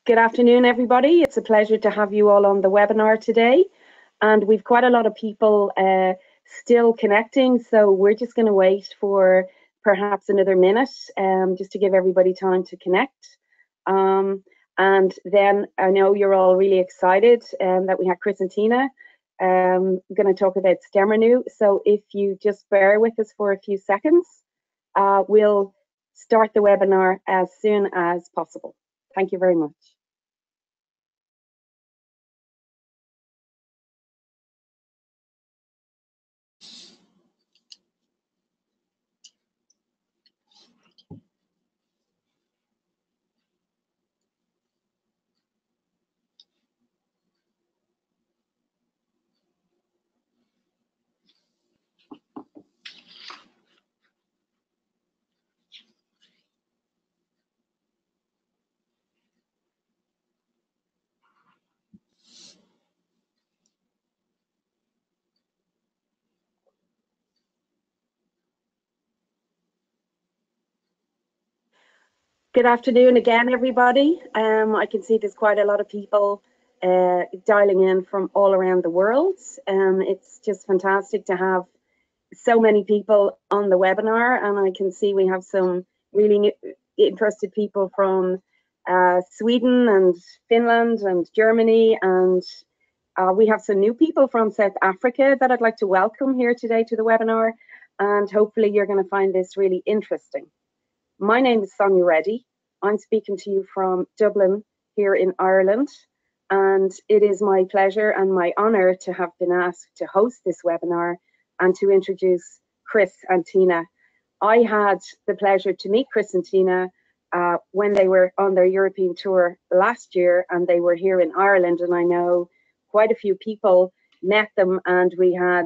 Good afternoon, everybody. It's a pleasure to have you all on the webinar today. And we've quite a lot of people still connecting, so we're just going to wait for perhaps another minute just to give everybody time to connect. And then I know you're all really excited that we have Chris and Tina going to talk about StemRenu. So if you just bear with us for a few seconds, we'll start the webinar as soon as possible. Thank you very much. Good afternoon again, everybody. I can see there's quite a lot of people dialing in from all around the world. It's just fantastic to have so many people on the webinar, and I can see we have some really interested people from Sweden and Finland and Germany, and we have some new people from South Africa that I'd like to welcome here today to the webinar, and hopefully you're going to find this really interesting. My name is Sonia Reddy. I'm speaking to you from Dublin here in Ireland, and it is my pleasure and my honour to have been asked to host this webinar and to introduce Chris and Tina. I had the pleasure to meet Chris and Tina when they were on their European tour last year, and they were here in Ireland, and I know quite a few people met them, and we had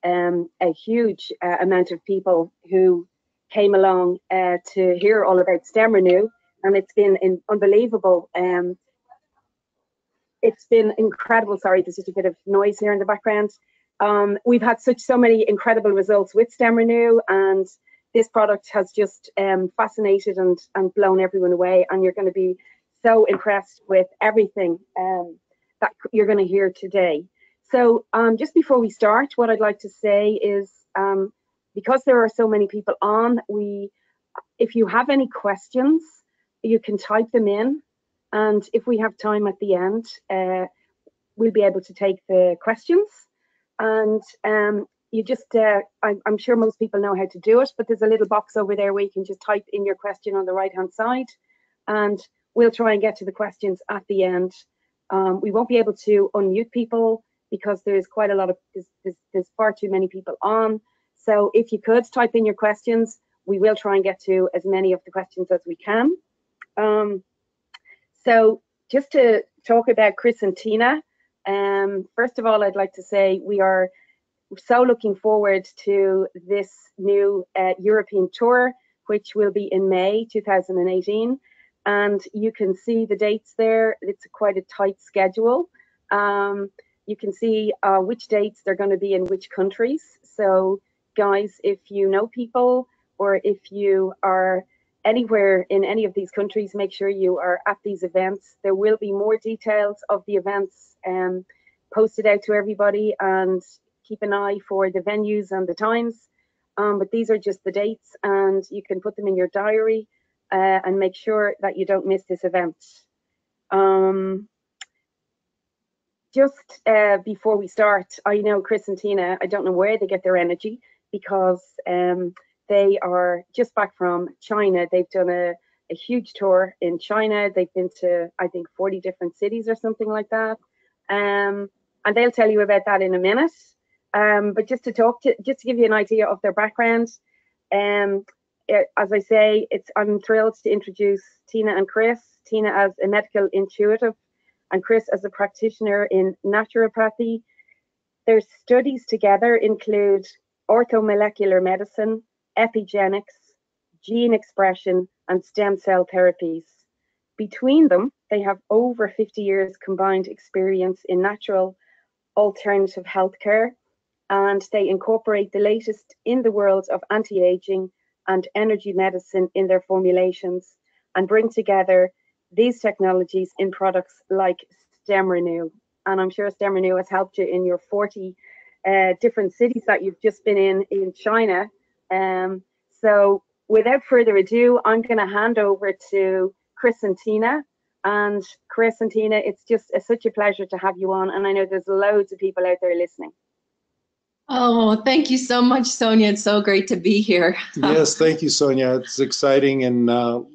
a huge amount of people who came along to hear all about StemRenu, and it's been unbelievable. It's been incredible. Sorry, there's just a bit of noise here in the background. We've had so many incredible results with StemRenu, and this product has just fascinated and blown everyone away, and you're going to be so impressed with everything that you're going to hear today. So just before we start, what I'd like to say is because there are so many people on, if you have any questions, you can type them in, and if we have time at the end, we'll be able to take the questions. And you just, I'm sure most people know how to do it, but there's a little box over there where you can just type in your question on the right-hand side, and we'll try and get to the questions at the end. We won't be able to unmute people because there's quite a lot of, there's far too many people on. So if you could type in your questions, we will try and get to as many of the questions as we can. So just to talk about Chris and Tina, first of all, I'd like to say we are so looking forward to this new European tour, which will be in May 2018. And you can see the dates there. It's quite a tight schedule. You can see which dates they're going to be in which countries. So guys, if you know people or if you are anywhere in any of these countries, make sure you are at these events. There will be more details of the events posted out to everybody, and keep an eye for the venues and the times. But these are just the dates, and you can put them in your diary and make sure that you don't miss this event. Just before we start, I know Chris and Tina, I don't know where they get their energy, because they are just back from China. They've done a huge tour in China. They've been to, I think, 40 different cities or something like that. And they'll tell you about that in a minute. But just to give you an idea of their background, as I say, I'm thrilled to introduce Tina and Chris. Tina as a medical intuitive, and Chris as a practitioner in naturopathy. Their studies together include orthomolecular medicine, epigenetics, gene expression, and stem cell therapies. Between them, they have over 50 years combined experience in natural alternative healthcare, and they incorporate the latest in the world of anti-aging and energy medicine in their formulations, and bring together these technologies in products like StemRenu. And I'm sure StemRenu has helped you in your 40 different cities that you've just been in China. So without further ado, I'm going to hand over to Chris and Tina. And Chris and Tina, it's just such a pleasure to have you on. And I know there's loads of people out there listening. Oh, thank you so much, Sonia. It's so great to be here. Yes, thank you, Sonia. It's exciting. And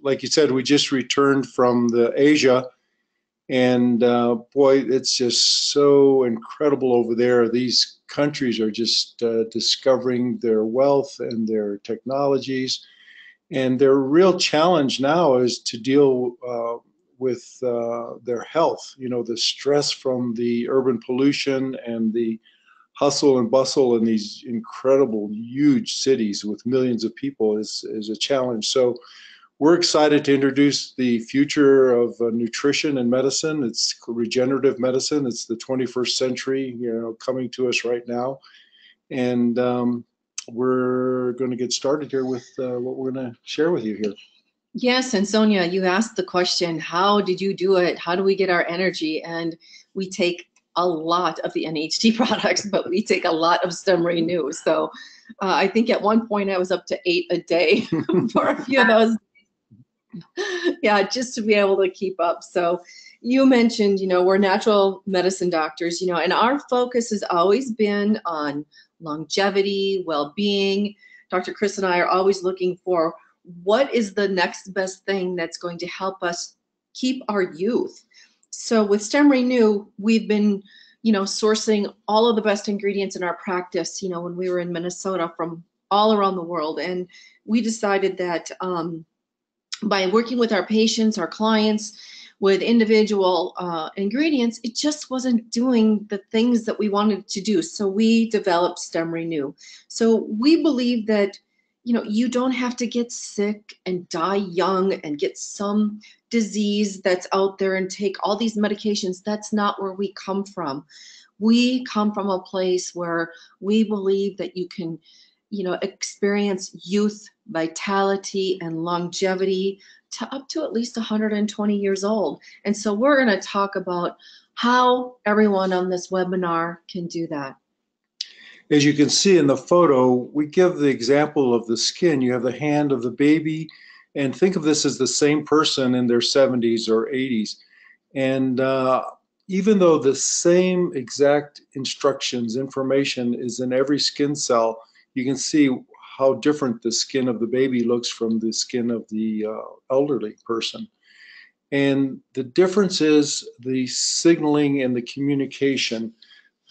like you said, we just returned from the Asia. And boy, it's just so incredible over there. These countries are just discovering their wealth and their technologies. And their real challenge now is to deal with their health. You know, the stress from the urban pollution and the hustle and bustle in these incredible, huge cities with millions of people is a challenge. So we're excited to introduce the future of nutrition and medicine. It's regenerative medicine. It's the 21st century, you know, coming to us right now. And we're going to get started here with what we're going to share with you here. Yes, and Sonia, you asked the question, how did you do it? How do we get our energy? And we take a lot of the NHT products, but we take a lot of StemRenu. So I think at one point I was up to 8 a day for a few of those. Yeah, just to be able to keep up. So you mentioned, you know, we're natural medicine doctors, you know, and our focus has always been on longevity, well-being. Dr. Chris and I are always looking for what is the next best thing that's going to help us keep our youth. So with StemRenu, we've been, you know, sourcing all of the best ingredients in our practice, you know, when we were in Minnesota from all around the world. And we decided that by working with our patients, our clients, with individual ingredients, it just wasn't doing the things that we wanted to do. So we developed StemRenu. So we believe that, you know, you don't have to get sick and die young and get some disease that's out there and take all these medications. That's not where we come from. We come from a place where we believe that you can, you know, experience youth, vitality, and longevity to up to at least 120 years old. And so we're going to talk about how everyone on this webinar can do that. As you can see in the photo, we give the example of the skin. You have the hand of the baby, and think of this as the same person in their 70s or 80s. And even though the same exact instructions, information is in every skin cell, you can see how different the skin of the baby looks from the skin of the elderly person. And the difference is the signaling and the communication.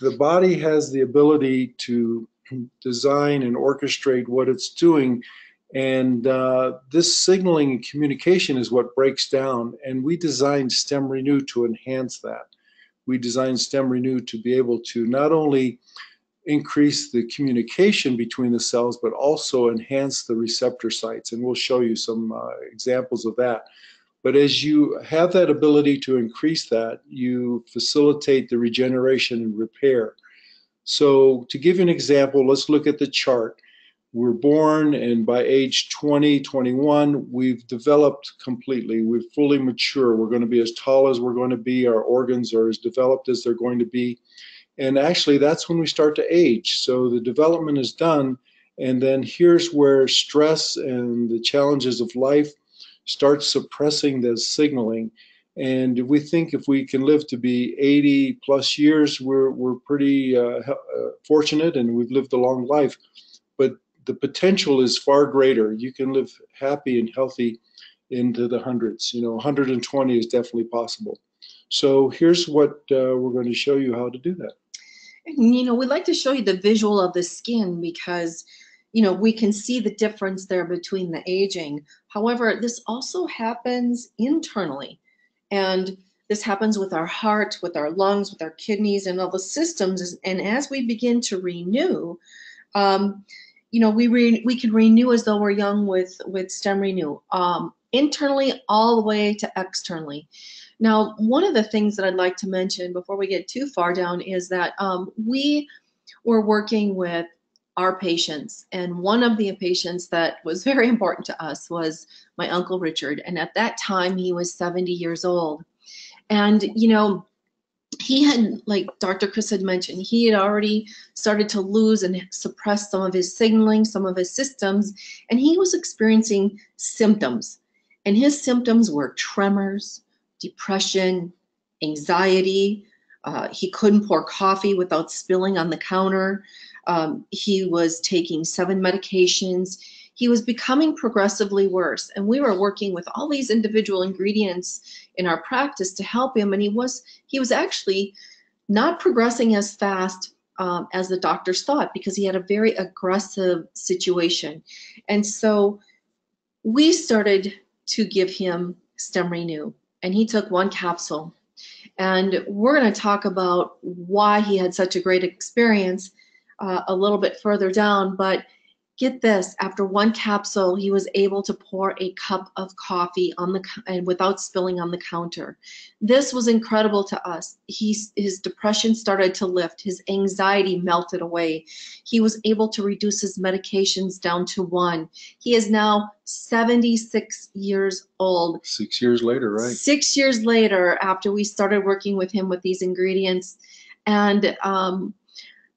The body has the ability to design and orchestrate what it's doing. And this signaling and communication is what breaks down. And we designed StemRenu to enhance that. We designed StemRenu to be able to not only increase the communication between the cells, but also enhance the receptor sites. And we'll show you some examples of that. But as you have that ability to increase that, you facilitate the regeneration and repair. So to give you an example, let's look at the chart. We're born, and by age 20, 21, we've developed completely. We're fully mature. We're going to be as tall as we're going to be. Our organs are as developed as they're going to be. And actually, that's when we start to age. So the development is done. And then here's where stress and the challenges of life start suppressing the signaling. And we think if we can live to be 80 plus years, we're pretty fortunate, and we've lived a long life. But the potential is far greater. You can live happy and healthy into the hundreds. You know, 120 is definitely possible. So here's what we're going to show you how to do that. And, you know, we'd like to show you the visual of the skin because, you know, we can see the difference there between the aging. However, this also happens internally. And this happens with our heart, with our lungs, with our kidneys, and all the systems. And as we begin to renew, you know, we can renew as though we're young with StemRenu, internally all the way to externally. Now, one of the things that I'd like to mention before we get too far down is that we were working with our patients. And one of the patients that was very important to us was my Uncle Richard. And at that time, he was 70 years old. And, you know, he had, like Dr. Chris had mentioned, he had already started to lose and suppress some of his signaling, some of his systems, and he was experiencing symptoms. And his symptoms were tremors, depression, anxiety. He couldn't pour coffee without spilling on the counter. He was taking 7 medications. He was becoming progressively worse. And we were working with all these individual ingredients in our practice to help him. And he was actually not progressing as fast as the doctors thought, because he had a very aggressive situation. And so we started to give him StemRenu, and he took 1 capsule. And we're going to talk about why he had such a great experience a little bit further down. But get this, after 1 capsule, he was able to pour a cup of coffee and without spilling on the counter. This was incredible to us. His depression started to lift. His anxiety melted away. He was able to reduce his medications down to 1. He is now 76 years old. 6 years later, right? 6 years later, after we started working with him with these ingredients. And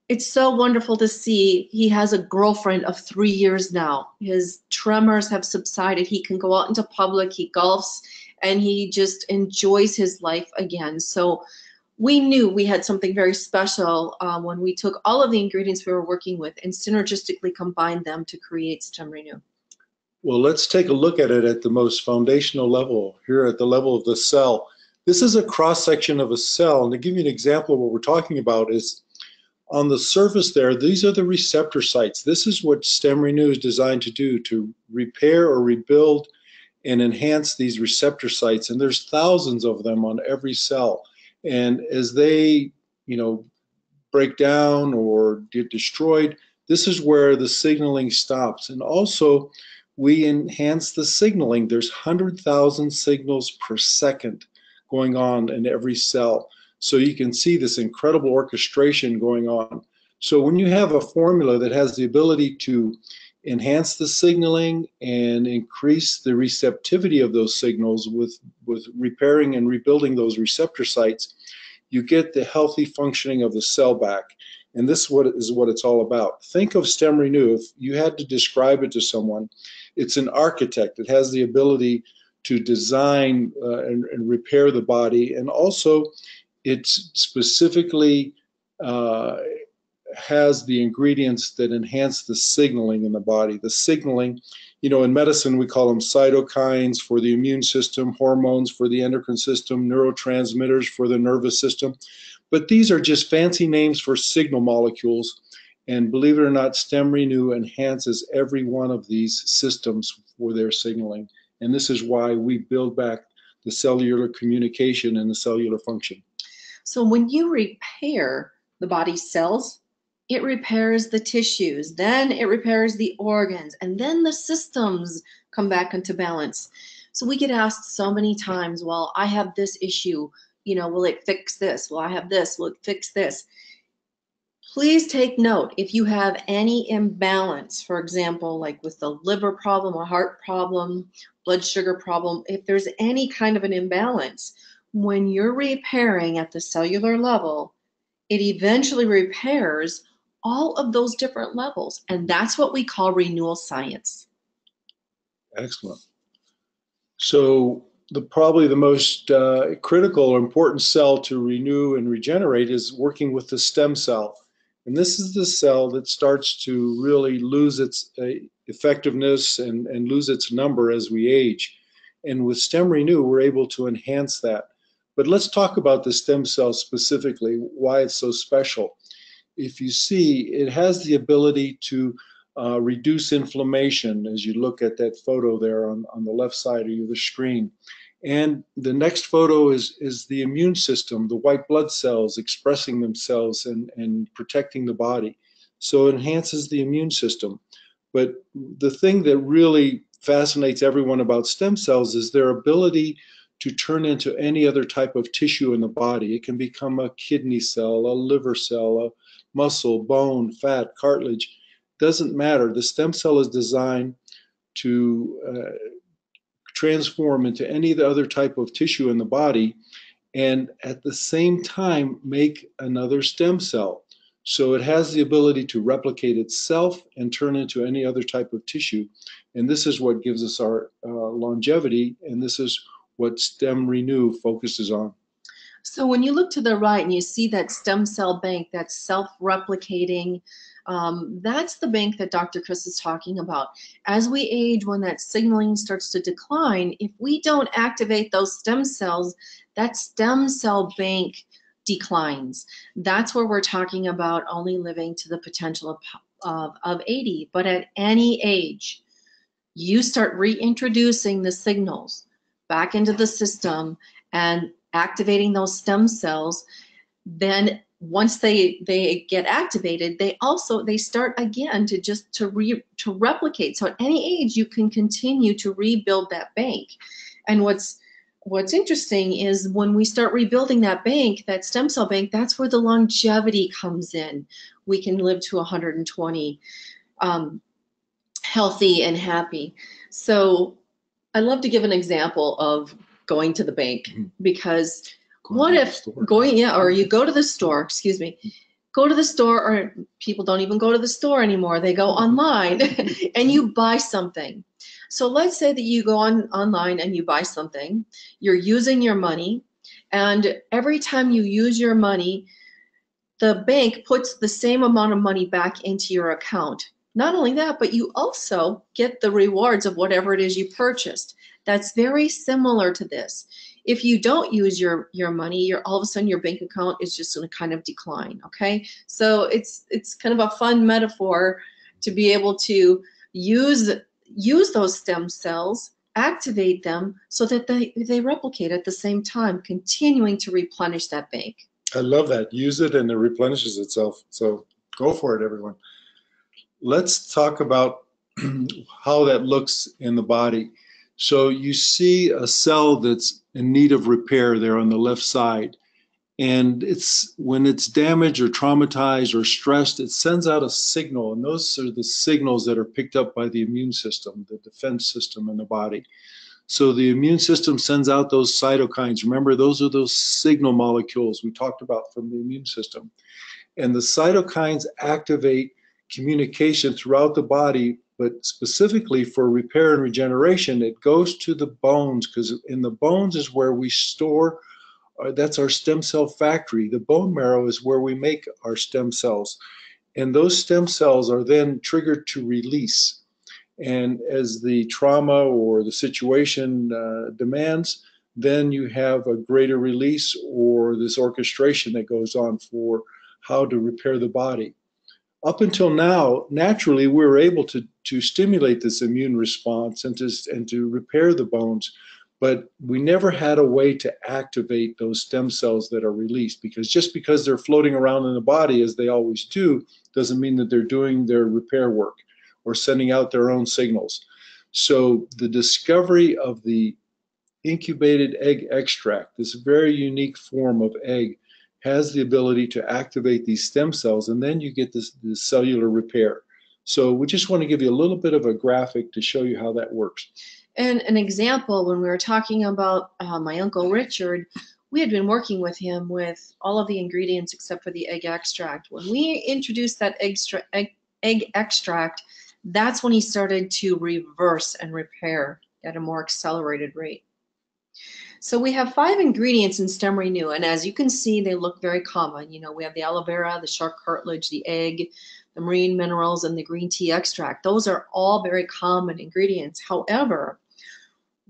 it's so wonderful to see. He has a girlfriend of 3 years now. His tremors have subsided. He can go out into public, he golfs, and he just enjoys his life again. So we knew we had something very special when we took all of the ingredients we were working with and synergistically combined them to create StemRenu. Well, let's take a look at it at the most foundational level, here at the level of the cell. This is a cross-section of a cell, and to give you an example of what we're talking about is, on the surface there, these are the receptor sites. This is what StemRenu is designed to do, to repair or rebuild and enhance these receptor sites. And there's thousands of them on every cell. And as they, break down or get destroyed, this is where the signaling stops. And also, we enhance the signaling. There's 100,000 signals per second going on in every cell. So you can see this incredible orchestration going on. So when you have a formula that has the ability to enhance the signaling and increase the receptivity of those signals with repairing and rebuilding those receptor sites, you get the healthy functioning of the cell back. And this is what it's all about. Think of StemRenu. If you had to describe it to someone, it's an architect. It has the ability to design and repair the body, and also it specifically has the ingredients that enhance the signaling in the body. The signaling, in medicine we call them cytokines for the immune system, hormones for the endocrine system, neurotransmitters for the nervous system. But these are just fancy names for signal molecules. And believe it or not, StemRenu enhances every one of these systems for their signaling. And this is why we build back the cellular communication and the cellular function. So when you repair the body's cells, it repairs the tissues, then it repairs the organs, and then the systems come back into balance. So we get asked so many times, well, I have this issue, will it fix this? Well, I have this, will it fix this? Please take note, if you have any imbalance, for example, like with the liver problem, a heart problem, blood sugar problem, if there's any kind of an imbalance, when you're repairing at the cellular level, it eventually repairs all of those different levels. And that's what we call renewal science. Excellent. So probably the most critical or important cell to renew and regenerate is working with the stem cell. And this is the cell that starts to really lose its effectiveness and lose its number as we age. And with StemRenu, we're able to enhance that. But let's talk about the stem cell specifically, why it's so special. If you see, it has the ability to reduce inflammation, as you look at that photo there on the left side of the screen. And the next photo is the immune system, the white blood cells expressing themselves and protecting the body. So it enhances the immune system. But the thing that really fascinates everyone about stem cells is their ability to turn into any other type of tissue in the body. It can become a kidney cell, a liver cell, a muscle, bone, fat, cartilage. doesn't matter. The stem cell is designed to transform into any other type of tissue in the body, and at the same time make another stem cell. So it has the ability to replicate itself and turn into any other type of tissue. And this is what gives us our longevity, and this is what StemRenu focuses on. So when you look to the right and you see that stem cell bank that's self-replicating, that's the bank that Dr. Chris is talking about. As we age, when that signaling starts to decline, if we don't activate those stem cells, that stem cell bank declines. That's where we're talking about only living to the potential of 80. But at any age, you start reintroducing the signals back into the system and activating those stem cells, then once they get activated, they start again to replicate. So at any age, you can continue to rebuild that bank. And what's interesting is when we start rebuilding that bank, that stem cell bank, that's where the longevity comes in. We can live to 120, healthy and happy. So I love to give an example of going to the bank, because what if or you go to the store, excuse me, go to the store, or people don't even go to the store anymore. They go online and you buy something. So let's say that you go online and you buy something, you're using your money, and every time you use your money, the bank puts the same amount of money back into your account. Not only that, but you also get the rewards of whatever it is you purchased. That's very similar to this. If you don't use your money, all of a sudden your bank account is just going to kind of decline, okay? So it's kind of a fun metaphor to be able to use those stem cells, activate them so that they replicate at the same time, continuing to replenish that bank. I love that. Use it and it replenishes itself. So go for it, everyone. Let's talk about how that looks in the body. So you see a cell that's in need of repair there on the left side. And when it's damaged or traumatized or stressed, it sends out a signal. And those are the signals that are picked up by the immune system, the defense system in the body. So the immune system sends out those cytokines. Remember, those are those signal molecules we talked about from the immune system. And the cytokines activate communication throughout the body, but specifically for repair and regeneration, it goes to the bones, because in the bones is where we store, that's our stem cell factory. The bone marrow is where we make our stem cells. And those stem cells are then triggered to release. And as the trauma or the situation demands, then you have a greater release, or this orchestration that goes on for how to repair the body. Up until now, naturally, we were able to stimulate this immune response and to repair the bones, but we never had a way to activate those stem cells that are released, because just because they're floating around in the body, as they always do, doesn't mean that they're doing their repair work or sending out their own signals. So the discovery of the incubated egg extract, this very unique form of egg, has the ability to activate these stem cells, and then you get this cellular repair. So we just want to give you a little bit of a graphic to show you how that works. And an example, when we were talking about my Uncle Richard, we had been working with him with all of the ingredients except for the egg extract. When we introduced that egg extract, that's when he started to reverse and repair at a more accelerated rate. So we have 5 ingredients in StemRenu, and as you can see, they look very common. You know, we have the aloe vera, the shark cartilage, the egg, the marine minerals, and the green tea extract. Those are all very common ingredients. However,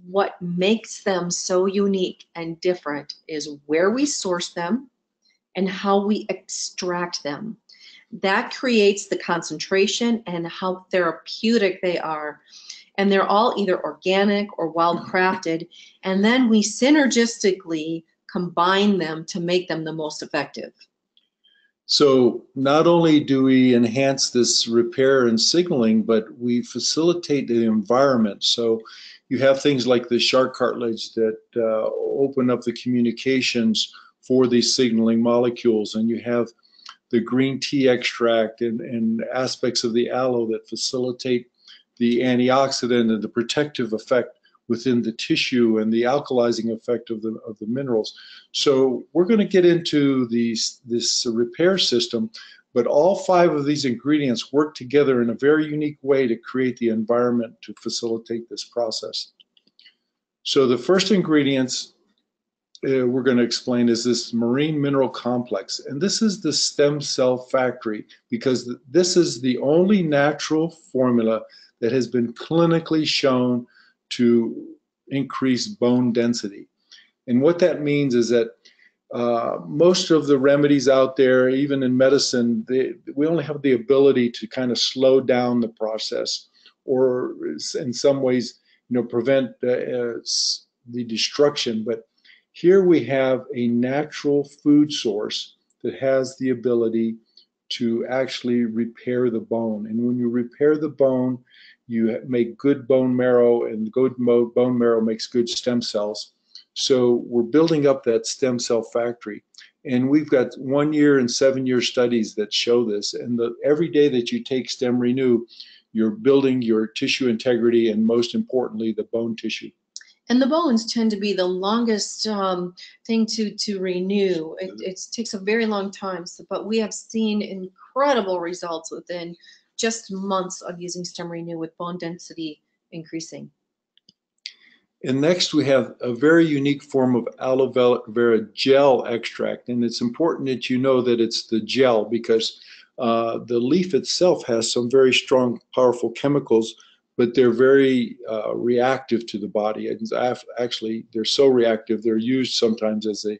what makes them so unique and different is where we source them and how we extract them. That creates the concentration and how therapeutic they are. And they're all either organic or wild crafted, and then we synergistically combine them to make them the most effective. So not only do we enhance this repair and signaling, but we facilitate the environment. So you have things like the shark cartilage that open up the communications for these signaling molecules, and you have the green tea extract and aspects of the aloe that facilitate the antioxidant and the protective effect within the tissue and the alkalizing effect of the minerals. So we're going to get into this repair system, but all 5 of these ingredients work together in a very unique way to create the environment to facilitate this process. So the first ingredients we're going to explain is this marine mineral complex. And this is the stem cell factory, because this is the only natural formula that has been clinically shown to increase bone density. And what that means is that most of the remedies out there, even in medicine, we only have the ability to kind of slow down the process, or in some ways, prevent the destruction. But here we have a natural food source that has the ability to actually repair the bone. And when you repair the bone, you make good bone marrow, and good bone marrow makes good stem cells. So we're building up that stem cell factory. And we've got 1-year and 7-year studies that show this. And every day that you take StemRenu, you're building your tissue integrity, and most importantly, the bone tissue. And the bones tend to be the longest thing to renew. It takes a very long time, but we have seen incredible results within just months of using StemRenu with bone density increasing. And next we have a very unique form of aloe vera gel extract. And it's important that you know that it's the gel, because the leaf itself has some very strong, powerful chemicals, but they're very reactive to the body. And actually, they're so reactive, they're used sometimes as a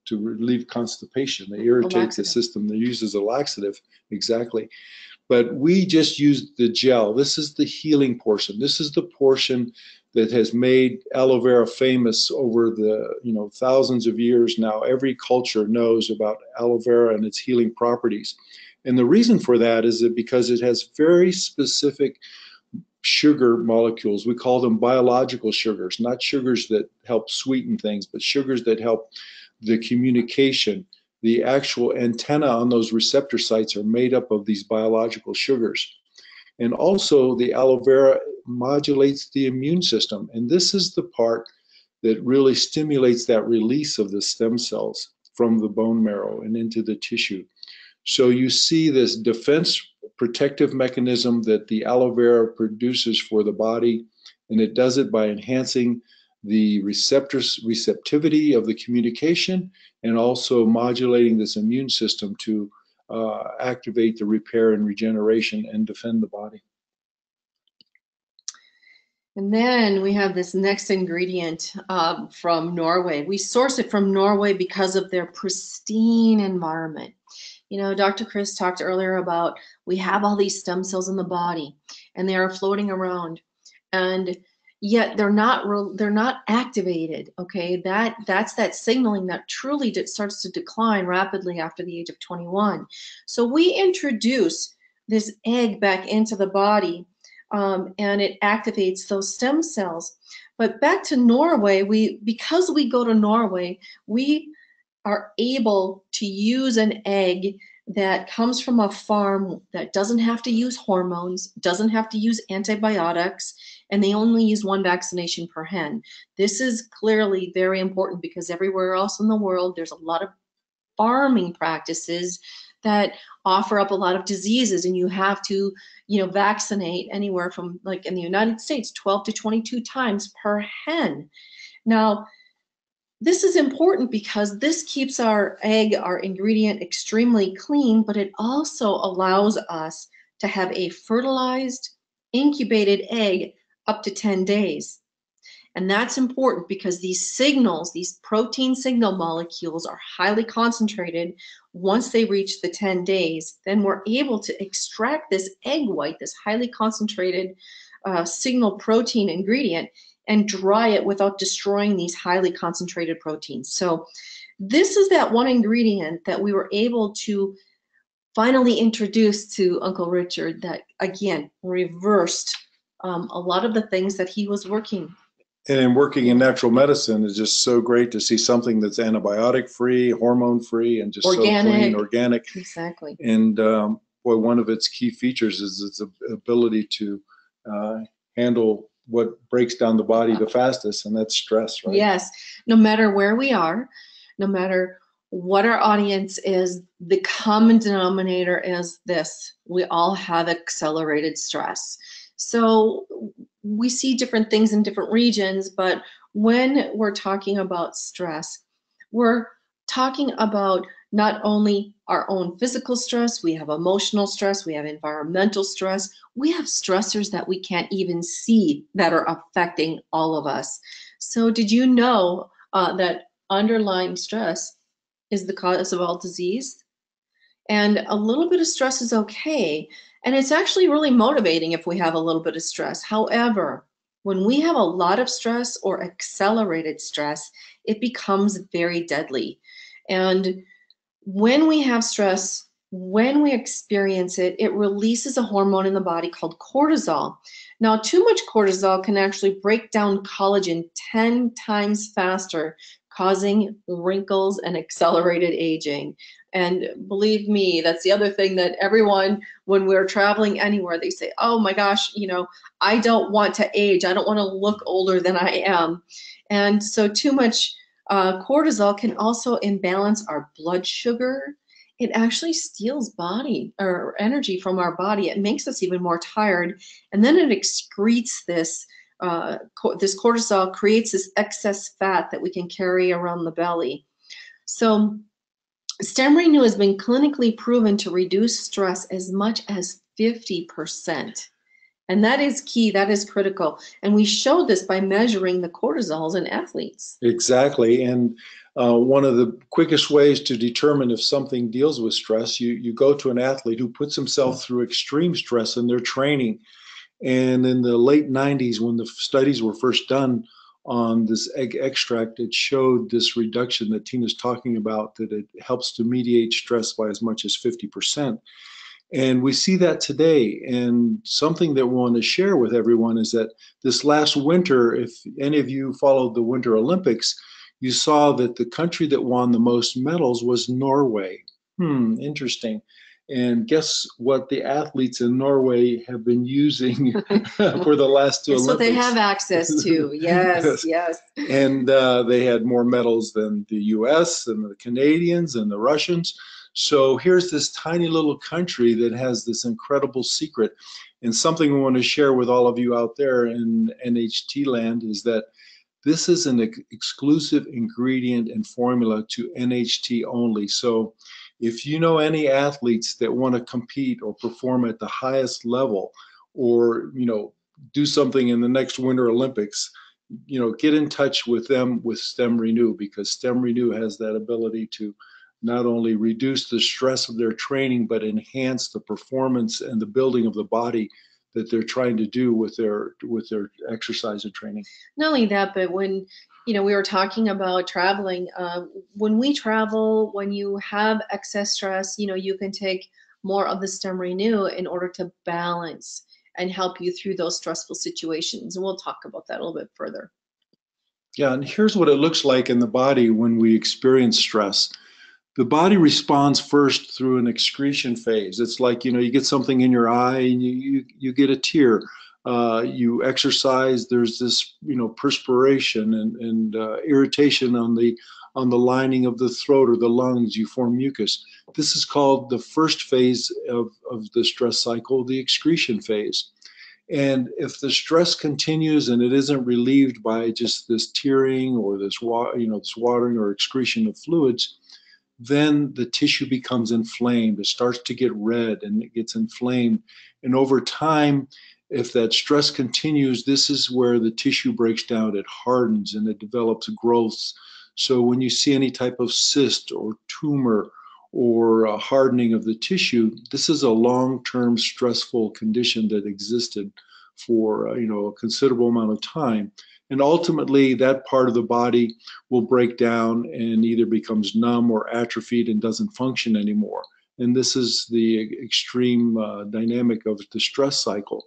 to relieve constipation. They irritate the system. They're used as a laxative, exactly. But we just used the gel. This is the healing portion. This is the portion that has made aloe vera famous over the thousands of years now. Every culture knows about aloe vera and its healing properties. And the reason for that is that because it has very specific sugar molecules. We call them biological sugars, not sugars that help sweeten things, but sugars that help the communication. The actual antenna on those receptor sites are made up of these biological sugars. And also the aloe vera modulates the immune system. And this is the part that really stimulates that release of the stem cells from the bone marrow and into the tissue. So you see this defense protective mechanism that the aloe vera produces for the body, and it does it by enhancing the receptivity of the communication, and also modulating this immune system to activate the repair and regeneration and defend the body. And then we have this next ingredient from Norway. We source it from Norway because of their pristine environment. Dr. Chris talked earlier about we have all these stem cells in the body, and they are floating around, and yet they're not activated. Okay, that's that signaling that truly starts to decline rapidly after the age of 21. So we introduce this egg back into the body, and it activates those stem cells. But back to Norway, because we go to Norway, we are able to use an egg that comes from a farm that doesn't have to use hormones, doesn't have to use antibiotics, and they only use 1 vaccination per hen. This is clearly very important, because everywhere else in the world, there's a lot of farming practices that offer up a lot of diseases, and you have to, vaccinate anywhere from, like in the United States, 12 to 22 times per hen. Now, this is important because this keeps our egg, our ingredient, extremely clean, but it also allows us to have a fertilized, incubated egg up to 10 days. And that's important because these signals, these protein signal molecules, are highly concentrated. Once they reach the 10 days, then we're able to extract this egg white, this highly concentrated signal protein ingredient, and dry it without destroying these highly concentrated proteins. So this is that one ingredient that we were able to finally introduce to Uncle Richard that, again, reversed a lot of the things that he was working. And in working in natural medicine, it's just so great to see something that's antibiotic free, hormone free, and just Organic. so clean, organic. Exactly. And boy, one of its key features is its ability to handle what breaks down the body the fastest, and that's stress, right? Yes. No matter where we are, no matter what our audience is, the common denominator is this: we all have accelerated stress. So we see different things in different regions, but when we're talking about stress, we're talking about not only our own physical stress, we have emotional stress, we have environmental stress, we have stressors that we can't even see that are affecting all of us. So did you know that underlying stress is the cause of all disease? And a little bit of stress is okay. And it's actually really motivating if we have a little bit of stress. However, when we have a lot of stress or accelerated stress, it becomes very deadly. And when we have stress, when we experience it, it releases a hormone in the body called cortisol. Now, too much cortisol can actually break down collagen 10 times faster, causing wrinkles and accelerated aging. And believe me, that's the other thing that everyone, when we're traveling anywhere, they say, oh my gosh, I don't want to age. I don't want to look older than I am. And so too much cortisol can also imbalance our blood sugar. It actually steals body or energy from our body. It makes us even more tired. And then it excretes this cortisol, creates this excess fat that we can carry around the belly. So StemRenu has been clinically proven to reduce stress as much as 50%. And that is key, that is critical. And we showed this by measuring the cortisols in athletes. Exactly. And one of the quickest ways to determine if something deals with stress, you go to an athlete who puts himself through extreme stress in their training. And in the late 90s, when the studies were first done on this egg extract, it showed this reduction that Tina's talking about, that it helps to mediate stress by as much as 50%. And we see that today. And something that we want to share with everyone is that this last winter, if any of you followed the Winter Olympics, you saw that the country that won the most medals was Norway. Interesting. And guess what the athletes in Norway have been using for the last two Olympics? That's what they have access to. Yes, yes. And they had more medals than the US and the Canadians and the Russians. So here's this tiny little country that has this incredible secret. And something we want to share with all of you out there in NHT land is that this is an exclusive ingredient and formula to NHT only. So if you know any athletes that want to compete or perform at the highest level, or do something in the next Winter Olympics, get in touch with them with StemRenu, because StemRenu has that ability to not only reduce the stress of their training, but enhance the performance and the building of the body that they're trying to do with their exercise and training. Not only that, but when we were talking about traveling, when we travel, when you have excess stress, you can take more of the StemRenu in order to balance and help you through those stressful situations. And we'll talk about that a little bit further. Yeah, and here's what it looks like in the body when we experience stress. The body responds first through an excretion phase. It's like, you get something in your eye and you get a tear. You exercise, there's this, perspiration and irritation on the lining of the throat or the lungs. You form mucus. This is called the first phase of the stress cycle, the excretion phase. And if the stress continues and it isn't relieved by just this tearing or this watering or excretion of fluids, then the tissue becomes inflamed. It starts to get red and it gets inflamed. And over time, if that stress continues, this is where the tissue breaks down. It hardens and it develops growths. So when you see any type of cyst or tumor or a hardening of the tissue, this is a long-term stressful condition that existed for a considerable amount of time. And ultimately, that part of the body will break down and either becomes numb or atrophied and doesn't function anymore. And this is the extreme dynamic of the stress cycle.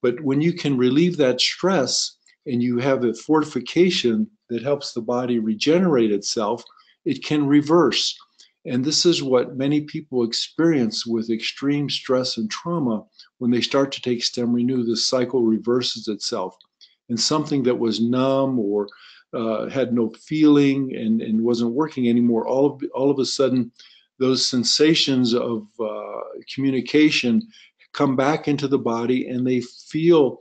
But when you can relieve that stress, and you have a fortification that helps the body regenerate itself, it can reverse. And this is what many people experience with extreme stress and trauma. When they start to take StemRenu, the cycle reverses itself. And something that was numb or had no feeling and wasn't working anymore, all of a sudden, those sensations of communication come back into the body, and they feel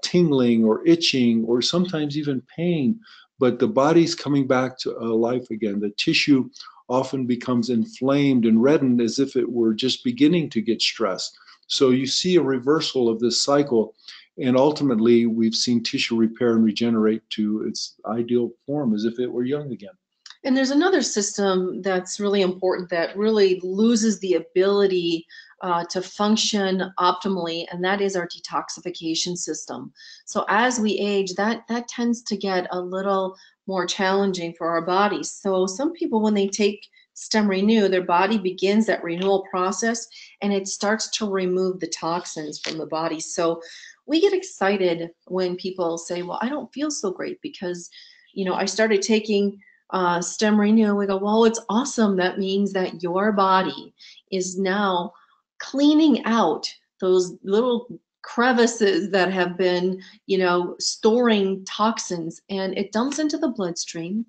tingling or itching or sometimes even pain, but the body's coming back to life again. The tissue often becomes inflamed and reddened as if it were just beginning to get stressed. So you see a reversal of this cycle, and ultimately we've seen tissue repair and regenerate to its ideal form as if it were young again. And there's another system that's really important that really loses the ability to function optimally, and that is our detoxification system. So as we age, that tends to get a little more challenging for our bodies. So some people, when they take StemRenu, their body begins that renewal process, and it starts to remove the toxins from the body. So we get excited when people say, well, I don't feel so great because, you know, I started taking StemRenu. We go, well, it's awesome. That means that your body is now cleaning out those little crevices that have been, you know, storing toxins, and it dumps into the bloodstream.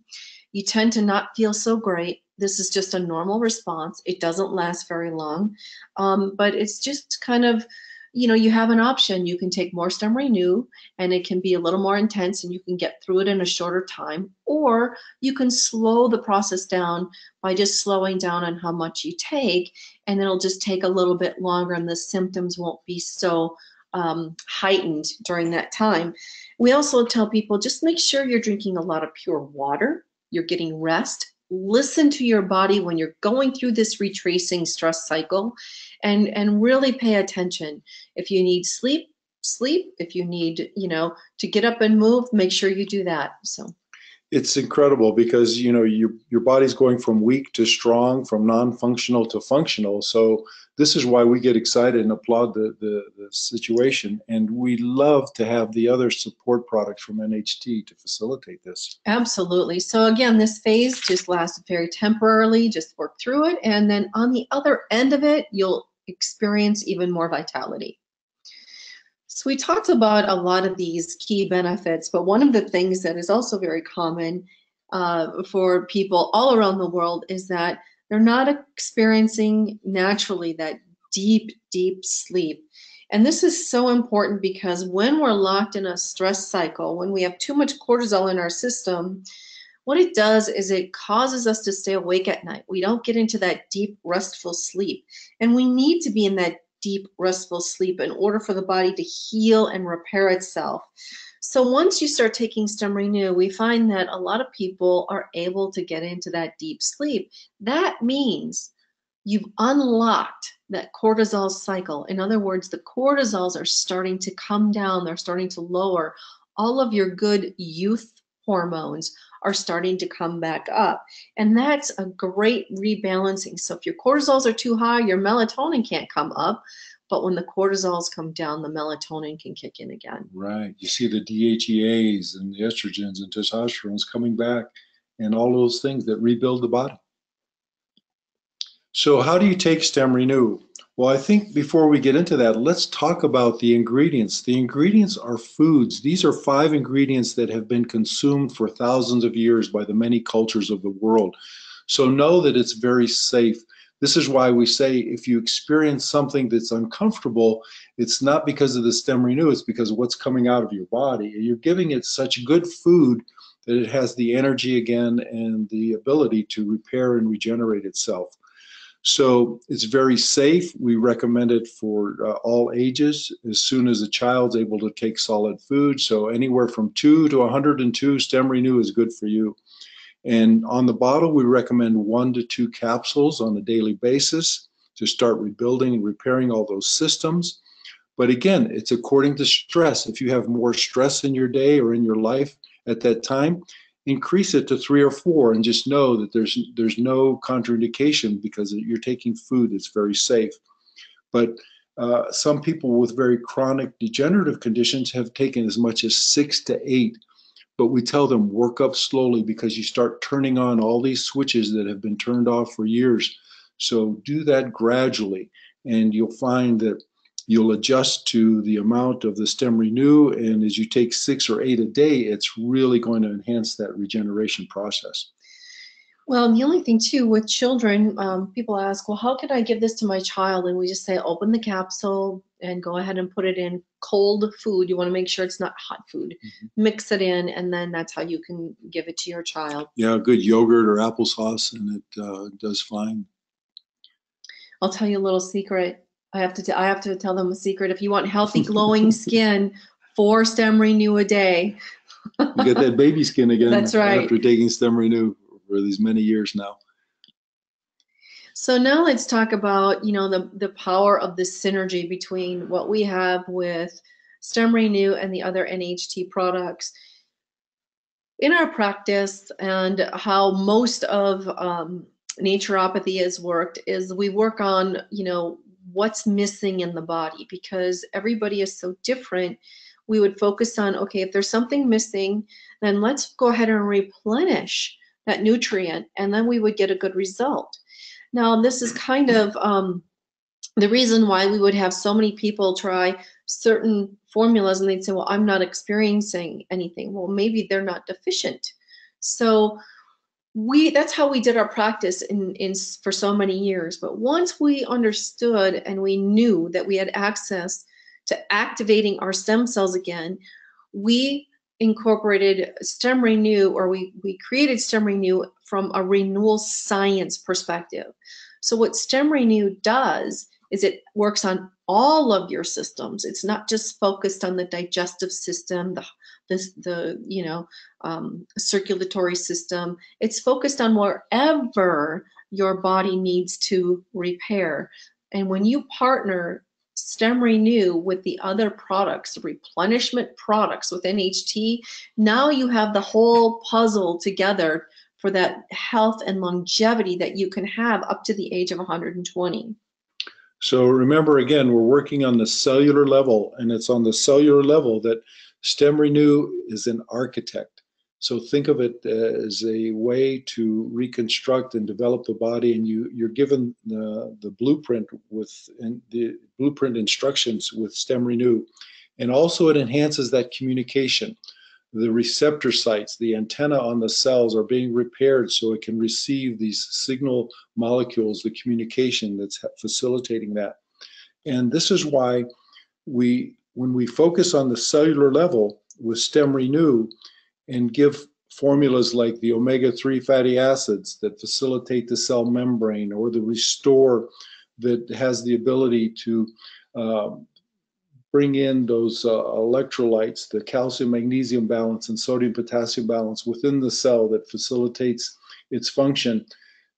You tend to not feel so great. This is just a normal response. It doesn't last very long, but it's just kind of, you know, you have an option. You can take more StemRenu, and it can be a little more intense, and you can get through it in a shorter time, or you can slow the process down by just slowing down on how much you take, and it'll just take a little bit longer, and the symptoms won't be so heightened during that time. We also tell people, just make sure you're drinking a lot of pure water, you're getting rest, listen to your body when you're going through this retracing stress cycle, and really pay attention. If you need sleep, sleep. If you need, you know, to get up and move, make sure you do that. So it's incredible because, you know, your body's going from weak to strong, from non-functional to functional. So this is why we get excited and applaud the situation. And we love to have the other support products from NHT to facilitate this. Absolutely. So again, this phase just lasts very temporarily, just work through it. And then on the other end of it, you'll experience even more vitality. So we talked about a lot of these key benefits, but one of the things that is also very common for people all around the world is that they're not experiencing naturally that deep, deep sleep. And this is so important because when we're locked in a stress cycle, when we have too much cortisol in our system, what it does is it causes us to stay awake at night. We don't get into that deep, restful sleep. And we need to be in that deep, restful sleep in order for the body to heal and repair itself. So once you start taking StemRenu, we find that a lot of people are able to get into that deep sleep. That means you've unlocked that cortisol cycle. In other words, the cortisols are starting to come down, they're starting to lower. All of your good youth hormones are starting to come back up. And that's a great rebalancing. So if your cortisols are too high, your melatonin can't come up. But when the cortisols come down, the melatonin can kick in again. Right. You see the DHEAs and the estrogens and testosterones coming back, and all those things that rebuild the body. So how do you take StemRenu? Well, I think before we get into that, let's talk about the ingredients. The ingredients are foods. These are 5 ingredients that have been consumed for thousands of years by the many cultures of the world. So know that it's very safe. This is why we say if you experience something that's uncomfortable, it's not because of the StemRenu, it's because of what's coming out of your body. You're giving it such good food that it has the energy again and the ability to repair and regenerate itself. So it's very safe. We recommend it for all ages as soon as a child's able to take solid food. So anywhere from 2 to 102, StemRenu is good for you. And on the bottle, we recommend 1 to 2 capsules on a daily basis to start rebuilding and repairing all those systems. But again, it's according to stress. If you have more stress in your day or in your life at that time, increase it to 3 or 4 and just know that there's no contraindication because you're taking food that's very safe. But Some people with very chronic degenerative conditions have taken as much as 6 to 8, but we tell them work up slowly because you start turning on all these switches that have been turned off for years. So do that gradually, and you'll find that you'll adjust to the amount of the StemRenu, and as you take 6 or 8 a day, it's really going to enhance that regeneration process. Well, the only thing too with children, people ask, well, how can I give this to my child? And we just say, open the capsule and go ahead and put it in cold food. You want to make sure it's not hot food. Mm-hmm. Mix it in, and then that's how you can give it to your child. Yeah, good yogurt or applesauce, and it does fine. I'll tell you a little secret. I have to tell them a secret. If you want healthy, glowing skin, 4 StemRenu a day. You get that baby skin again. That's right. After taking StemRenu for these many years now. So now let's talk about, you know, the power of the synergy between what we have with StemRenu and the other NHT products. In our practice, and how most of naturopathy has worked, is we work on, you know, what's missing in the body, because everybody is so different. We would focus on, okay, if there's something missing, then let's go ahead and replenish that nutrient, and then we would get a good result. Now, this is kind of the reason why we would have so many people try certain formulas and they'd say, well, I'm not experiencing anything. Well, maybe they're not deficient. So that's how we did our practice for so many years. But once we understood and we knew that we had access to activating our stem cells again, we incorporated StemRenu, or we created StemRenu from a renewal science perspective. So what StemRenu does is it works on all of your systems. It's not just focused on the digestive system, the circulatory system. It's focused on wherever your body needs to repair. And when you partner StemRenu with the other products, the replenishment products with NHT, now you have the whole puzzle together for that health and longevity that you can have up to the age of 120. So remember, again, we're working on the cellular level, and it's on the cellular level that StemRenu is an architect. So think of it as a way to reconstruct and develop the body, and you're given the blueprint and the blueprint instructions with StemRenu, and also it enhances that communication. The receptor sites, the antenna on the cells, are being repaired so it can receive these signal molecules, the communication that's facilitating that. And this is why when we focus on the cellular level with StemRenu and give formulas like the omega-3 fatty acids that facilitate the cell membrane, or the Restore that has the ability to bring in those electrolytes, the calcium-magnesium balance and sodium-potassium balance within the cell that facilitates its function.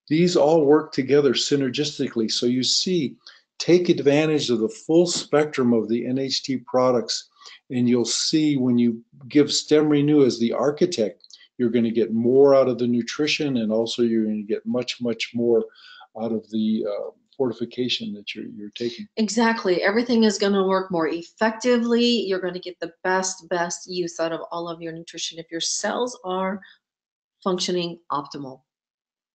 These all work together synergistically. So you see, take advantage of the full spectrum of the NHT products, and you'll see when you give StemRenu as the architect, you're going to get more out of the nutrition, and also you're going to get much, much more out of the fortification that you're taking. Exactly. Everything is going to work more effectively. You're going to get the best use out of all of your nutrition if your cells are functioning optimal.